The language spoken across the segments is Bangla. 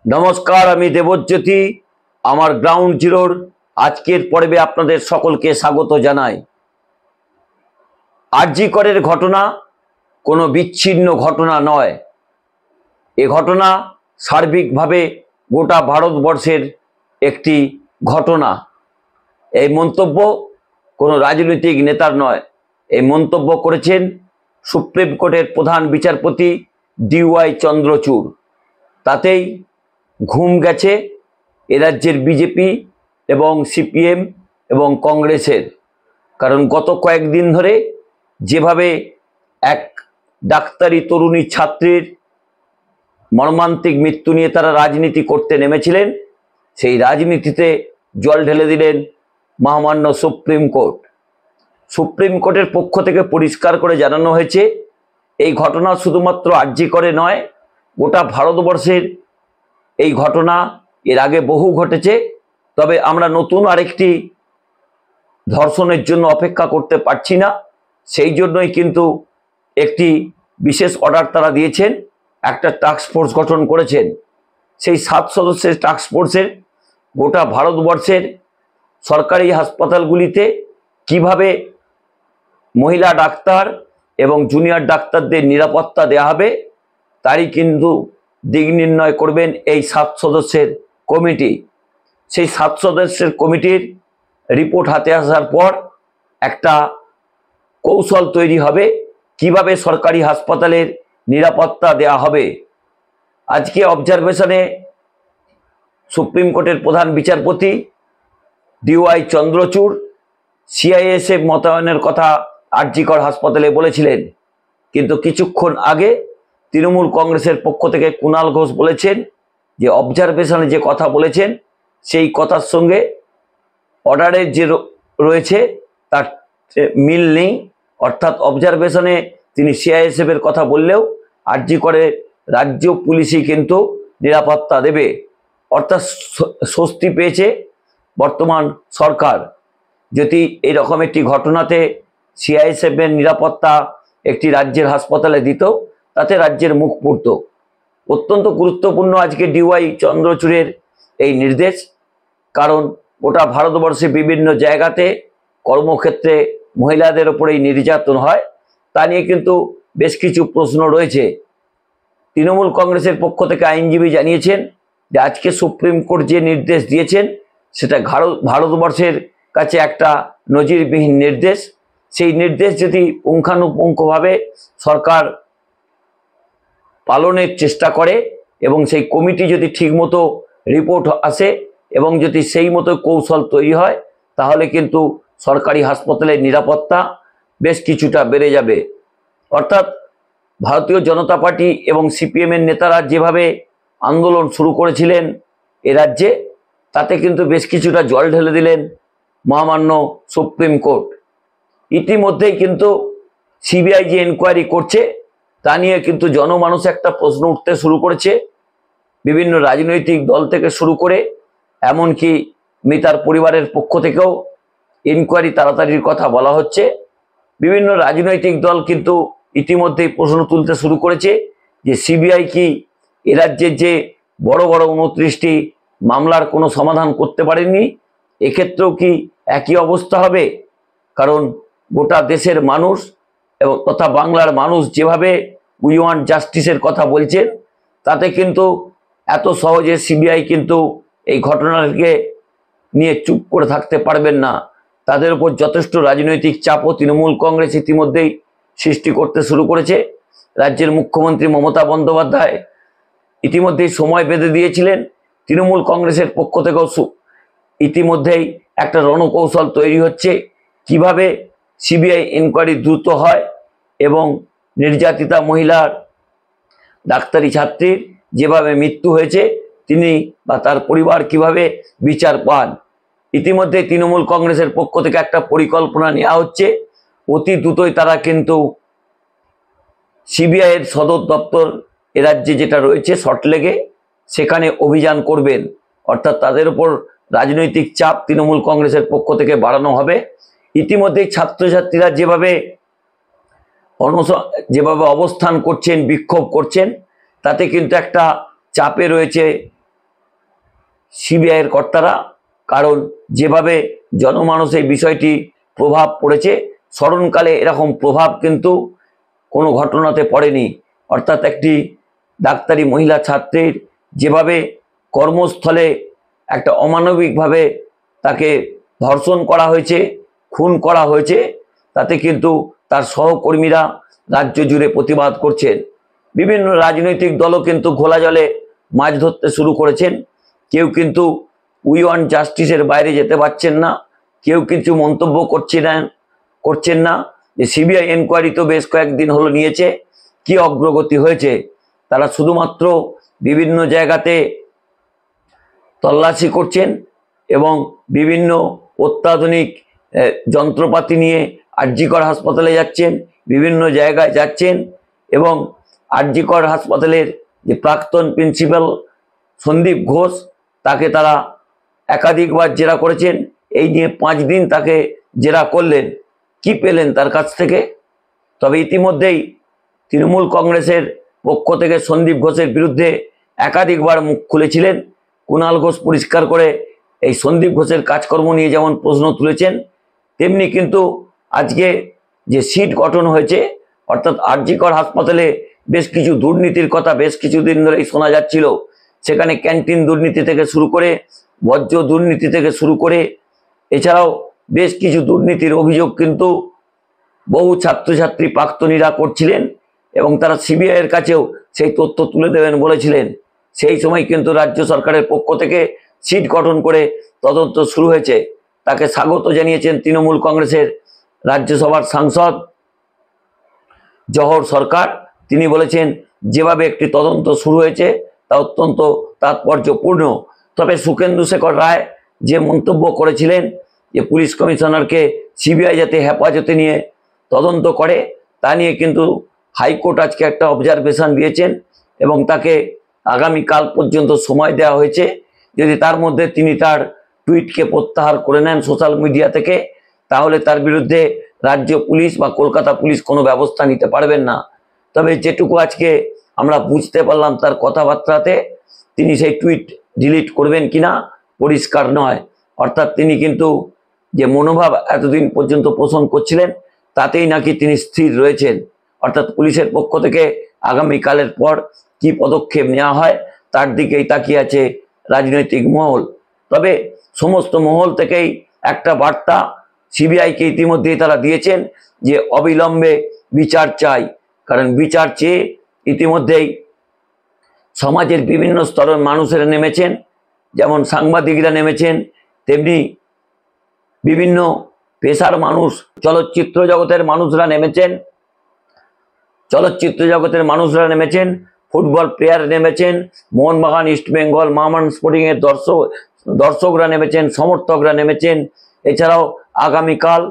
নমস্কার, আমি দেবজ্যোতি। আমার গ্রাউন্ড জিরোর আজকের পর্বে আপনাদের সকলকে স্বাগত জানাই। আরজি করের ঘটনা কোনো বিচ্ছিন্ন ঘটনা নয়। এ ঘটনা সার্বিকভাবে গোটা ভারতবর্ষের একটি ঘটনা। এই মন্তব্য কোনো রাজনৈতিক নেতার নয়। এই মন্তব্য করেছেন সুপ্রিম কোর্টের প্রধান বিচারপতি DY চন্দ্রচূড়। তাতেই ঘুম গেছে এ রাজ্যের বিজেপি এবং CPM এবং কংগ্রেসের। কারণ গত কয়েকদিন ধরে যেভাবে এক ডাক্তারি তরুণী ছাত্রীর মর্মান্তিক মৃত্যু নিয়ে তারা রাজনীতি করতে নেমেছিলেন, সেই রাজনীতিতে জল ঢেলে দিলেন মহামান্য সুপ্রিম কোর্ট। সুপ্রিম কোর্টের পক্ষ থেকে পরিষ্কার করে জানানো হয়েছে এই ঘটনা শুধুমাত্র আরজি করে নয়, গোটা ভারতবর্ষের এই ঘটনা এর আগে বহু ঘটেছে। তবে আমরা নতুন আরেকটি ধর্ষণের জন্য অপেক্ষা করতে পারছি না। সেই জন্যই কিন্তু একটি বিশেষ অর্ডার তারা দিয়েছেন, একটা টাস্ক ফোর্স গঠন করেছেন। সেই 7 সদস্যের টাস্ক ফোর্সের গোটা ভারতবর্ষের সরকারি হাসপাতালগুলিতে কিভাবে মহিলা ডাক্তার এবং জুনিয়র ডাক্তারদের নিরাপত্তা দেওয়া হবে তারই কিন্তু দিক নির্ণয় করবেন এই 7 সদস্যের কমিটি। সেই 7 সদস্যের কমিটির রিপোর্ট হাতে আসার পর একটা কৌশল তৈরি হবে কিভাবে সরকারি হাসপাতালের নিরাপত্তা দেওয়া হবে। আজকে অবজারভেশনে সুপ্রিম কোর্টের প্রধান বিচারপতি DY চন্দ্রচূড় CISF মোতায়েনের কথা আরজি কর হাসপাতালে বলেছিলেন, কিন্তু কিছুক্ষণ আগে তৃণমূল কংগ্রেসের পক্ষ থেকে কুণাল ঘোষ বলেছেন যে অবজারভেশনে যে কথা বলেছেন সেই কথার সঙ্গে অর্ডারের যে রয়েছে তার মিল নেই। অর্থাৎ অবজারভেশনে তিনি CISF এর কথা বললেও আরজি করে রাজ্য পুলিশই কিন্তু নিরাপত্তা দেবে। অর্থাৎ স্বস্তি পেয়েছে বর্তমান সরকার। যদি এরকম একটি ঘটনাতে CISF এর নিরাপত্তা একটি রাজ্যের হাসপাতালে দিত, তাতে রাজ্যের মুখ পুড়ত। অত্যন্ত গুরুত্বপূর্ণ আজকে DY চন্দ্রচূড়ের এই নির্দেশ, কারণ গোটা ভারতবর্ষে বিভিন্ন জায়গাতে কর্মক্ষেত্রে মহিলাদের ওপরেই নির্যাতন হয়। তা নিয়ে কিন্তু বেশ কিছু প্রশ্ন রয়েছে। তৃণমূল কংগ্রেসের পক্ষ থেকে আইনজীবী জানিয়েছেন যে আজকে সুপ্রিম কোর্ট যে নির্দেশ দিয়েছেন সেটা ভারতবর্ষের কাছে একটা নজিরবিহীন নির্দেশ। সেই নির্দেশ যদি পুঙ্খানুপুঙ্খভাবে সরকার পালনের চেষ্টা করে এবং সেই কমিটি যদি ঠিকমতো রিপোর্ট আসে এবং যদি সেই মতো কৌশল তৈরি হয়, তাহলে কিন্তু সরকারি হাসপাতালের নিরাপত্তা বেশ কিছুটা বেড়ে যাবে। অর্থাৎ ভারতীয় জনতা পার্টি এবং CPM এর নেতারা যেভাবে আন্দোলন শুরু করেছিলেন এ রাজ্যে, তাতে কিন্তু বেশ কিছুটা জল ঢেলে দিলেন মহামান্য সুপ্রিম কোর্ট। ইতিমধ্যেই কিন্তু CBI যে এনকোয়ারি করছে তা নিয়ে কিন্তু জনমানুষ একটা প্রশ্ন উঠতে শুরু করেছে। বিভিন্ন রাজনৈতিক দল থেকে শুরু করে এমনকি মৃতার পরিবারের পক্ষ থেকেও ইনকোয়ারি তাড়াতাড়ির কথা বলা হচ্ছে। বিভিন্ন রাজনৈতিক দল কিন্তু ইতিমধ্যেই প্রশ্ন তুলতে শুরু করেছে যে CBI কি এ রাজ্যের যে বড় বড় 29টি মামলার কোনো সমাধান করতে পারেনি, এক্ষেত্রেও কি একই অবস্থা হবে? কারণ গোটা দেশের মানুষ এবং তথা বাংলার মানুষ যেভাবে উই ওয়ান্ট জাস্টিসের কথা বলছেন, তাতে কিন্তু এত সহজে CBI কিন্তু এই ঘটনাকে নিয়ে চুপ করে থাকতে পারবেন না। তাদের উপর যথেষ্ট রাজনৈতিক চাপও তৃণমূল কংগ্রেস ইতিমধ্যেই সৃষ্টি করতে শুরু করেছে। রাজ্যের মুখ্যমন্ত্রী মমতা বন্দ্যোপাধ্যায় ইতিমধ্যেই সময় বেঁধে দিয়েছিলেন। তৃণমূল কংগ্রেসের পক্ষ থেকেও ইতিমধ্যেই একটা রণকৌশল তৈরি হচ্ছে কিভাবে CBI ইনকোয়ারি দ্রুত হয় এবং নির্যাতিতা মহিলার ডাক্তারি ছাত্রীর যেভাবে মৃত্যু হয়েছে তিনি বা তার পরিবার কিভাবে বিচার পান। ইতিমধ্যে তৃণমূল কংগ্রেসের পক্ষ থেকে একটা পরিকল্পনা নেওয়া হচ্ছে। অতি দ্রুতই তারা কিন্তু CBI এর সদর দপ্তর এ রাজ্যে যেটা রয়েছে সল্টলেকে, সেখানে অভিযান করবেন। অর্থাৎ তাদের উপর রাজনৈতিক চাপ তৃণমূল কংগ্রেসের পক্ষ থেকে বাড়ানো হবে। ইতিমধ্যেই ছাত্রছাত্রীরা যেভাবে অবস্থান করছেন, বিক্ষোভ করছেন, তাতে কিন্তু একটা চাপে রয়েছে সিবিআইয়ের কর্তারা, কারণ যেভাবে জনমানসে এই বিষয়টি প্রভাব পড়েছে, স্মরণকালে এরকম প্রভাব কিন্তু কোনো ঘটনাতে পড়েনি। অর্থাৎ একটি ডাক্তারি মহিলা ছাত্রীর যেভাবে কর্মস্থলে একটা অমানবিকভাবে তাকে ধর্ষণ করা হয়েছে, খুন করা হয়েছে, তাতে কিন্তু তার সহকর্মীরা রাজ্য জুড়ে প্রতিবাদ করছেন। বিভিন্ন রাজনৈতিক দলও কিন্তু ঘোলা জলে মাছ ধরতে শুরু করেছেন। কেউ কিন্তু উই ওয়ান্ট জাস্টিসের বাইরে যেতে পারছেন না, কেউ কিছু মন্তব্য করছেন না যে সিবিআই এনকোয়ারি তো বেশ কয়েকদিন হলো নিয়েছে, কি অগ্রগতি হয়েছে। তারা শুধুমাত্র বিভিন্ন জায়গাতে তল্লাশি করছেন এবং বিভিন্ন অত্যাধুনিক যন্ত্রপাতি নিয়ে আরজিকর হাসপাতালে যাচ্ছেন, বিভিন্ন জায়গায় যাচ্ছেন এবং আরজিকর হাসপাতালের যে প্রাক্তন প্রিন্সিপাল সন্দীপ ঘোষ, তাকে তারা একাধিকবার জেরা করেছেন। এই নিয়ে 5 দিন তাকে জেরা করলেন, কি পেলেন তার কাছ থেকে? তবে ইতিমধ্যেই তৃণমূল কংগ্রেসের পক্ষ থেকে সন্দীপ ঘোষের বিরুদ্ধে একাধিকবার মুখ খুলেছিলেন। কুণাল ঘোষ পরিষ্কার করে এই সন্দীপ ঘোষের কাজকর্ম নিয়ে যেমন প্রশ্ন তুলেছেন, তেমনি কিন্তু আজকে যে সিট গঠন হয়েছে, অর্থাৎ আরজিকর হাসপাতালে বেশ কিছু দুর্নীতির কথা বেশ কিছুদিন ধরেই শোনা যাচ্ছিল। সেখানে ক্যান্টিন দুর্নীতি থেকে শুরু করে বর্জ্য দুর্নীতি থেকে শুরু করে এছাড়াও বেশ কিছু দুর্নীতির অভিযোগ কিন্তু বহু ছাত্রছাত্রী প্রাক্তনীরা করছিলেন এবং তারা সিবিআইয়ের কাছেও সেই তথ্য তুলে দেবেন বলেছিলেন। সেই সময় কিন্তু রাজ্য সরকারের পক্ষ থেকে সিট গঠন করে তদন্ত শুরু হয়েছে। তাকে স্বাগত জানিয়েছেন তৃণমূল কংগ্রেসের রাজ্যসভার সাংসদ জহর সরকার। তিনি বলেছেন যেভাবে একটি তদন্ত শুরু হয়েছে তা অত্যন্ত তাৎপর্যপূর্ণ। তবে সুখেন্দু শেখর রায় যে মন্তব্য করেছিলেন যে পুলিশ কমিশনারকে সিবিআই যাতে হেফাজতে নিয়ে তদন্ত করে, তা নিয়ে কিন্তু হাইকোর্ট আজকে একটা অবজারভেশন দিয়েছেন এবং তাকে আগামীকাল পর্যন্ত সময় দেওয়া হয়েছে। যদি তার মধ্যে তিনি তার টুইটকে প্রত্যাহার করে নেন সোশ্যাল মিডিয়া থেকে, তাহলে তার বিরুদ্ধে রাজ্য পুলিশ বা কলকাতা পুলিশ কোনো ব্যবস্থা নিতে পারবেন না। তবে যেটুকু আজকে আমরা বুঝতে পারলাম তার কথাবার্তাতে, তিনি সেই টুইট ডিলিট করবেন কিনা পরিষ্কার নয়। অর্থাৎ তিনি কিন্তু যে মনোভাব এতদিন পর্যন্ত পোষণ করছিলেন, তাতেই নাকি তিনি স্থির রয়েছেন। অর্থাৎ পুলিশের পক্ষ থেকে আগামীকালের পর কি পদক্ষেপ নেওয়া হয় তার দিকেই তাকিয়ে আছে রাজনৈতিক মহল। তবে সমস্ত মহল থেকেই একটা বার্তা সিবিআইকে ইতিমধ্যেই তারা দিয়েছেন যে অবিলম্বে বিচার চাই। কারণ বিচার চেয়ে ইতিমধ্যেই সমাজের বিভিন্ন স্তরের মানুষেরা নেমেছেন, যেমন সাংবাদিকরা নেমেছেন, তেমনি বিভিন্ন পেশার মানুষ, চলচ্চিত্র জগতের মানুষরা নেমেছেন, ফুটবল প্লেয়ার নেমেছেন, মোহনবাগান, ইস্টবেঙ্গল, মামান স্পোর্টিংয়ের দর্শকরা নেমেছেন, সমর্থকরা নেমেছেন। এছাড়াও আগামীকাল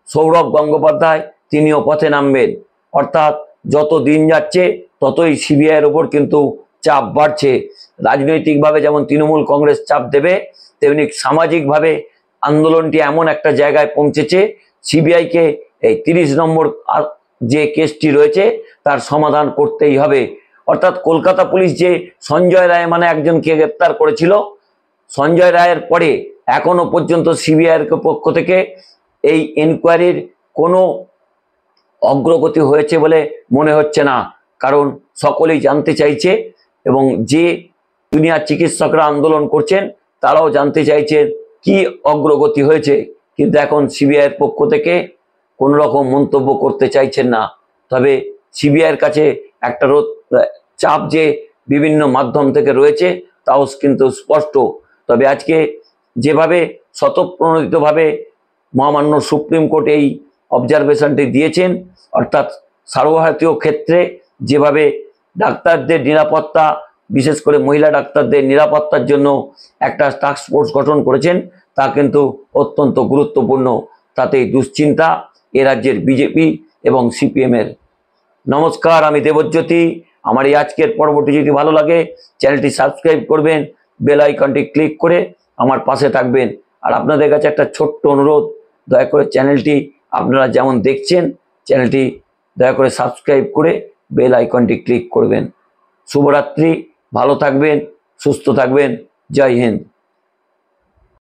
সৌরভ গঙ্গোপাধ্যায় তিনিও পথে নামবেন। অর্থাৎ যত দিন যাচ্ছে ততই সিবিআইয়ের ওপর কিন্তু চাপ বাড়ছে। রাজনৈতিকভাবে যেমন তৃণমূল কংগ্রেস চাপ দেবে, তেমনি সামাজিকভাবে আন্দোলনটি এমন একটা জায়গায় পৌঁছেছে, সিবিআইকে এই 30 নম্বর যে কেসটি রয়েছে তার সমাধান করতেই হবে। অর্থাৎ কলকাতা পুলিশ যে সঞ্জয় রায় মানে একজনকে গ্রেপ্তার করেছিল, সঞ্জয় রায়ের পরে এখনো পর্যন্ত সিবিআইয়ের পক্ষ থেকে এই এনকোয়ারির কোনো অগ্রগতি হয়েছে বলে মনে হচ্ছে না। কারণ সকলেই জানতে চাইছে এবং যে দুনিয়ার চিকিৎসকরা আন্দোলন করছেন তারাও জানতে চাইছেন কি অগ্রগতি হয়েছে, কিন্তু এখন সিবিআইয়ের পক্ষ থেকে কোনো রকম মন্তব্য করতে চাইছেন না। তবে সিবিআইয়ের কাছে একটা চাপ যে বিভিন্ন মাধ্যম থেকে রয়েছে তাও কিন্তু স্পষ্ট। তবে আজকে যেভাবে স্বতঃপ্রণোদিতভাবে মহামান্য সুপ্রিম কোর্ট এই অবজারভেশনটি দিয়েছেন, অর্থাৎ সর্বভারতীয় ক্ষেত্রে যেভাবে ডাক্তারদের নিরাপত্তা, বিশেষ করে মহিলা ডাক্তারদের নিরাপত্তার জন্য একটা টাস্ক ফোর্স গঠন করেছেন, তা কিন্তু অত্যন্ত গুরুত্বপূর্ণ। তাতেই দুশ্চিন্তা এ রাজ্যের বিজেপি এবং সিপিএমের। নমস্কার, আমি দেবজ্যোতি। আমার এই আজকের পর্বটি যদি ভালো লাগে চ্যানেলটি সাবস্ক্রাইব করবেন, বেল আইকনটি ক্লিক করে আমার পাশে থাকবেন। আর আপনাদের কাছে একটা ছোট্ট অনুরোধ, দয়া করে চ্যানেলটি আপনারা যেমন দেখছেন চ্যানেলটি দয়া করে সাবস্ক্রাইব করে বেল আইকনটি ক্লিক করবেন। শুভরাত্রি, ভালো থাকবেন, সুস্থ থাকবেন। জয় হিন্দ।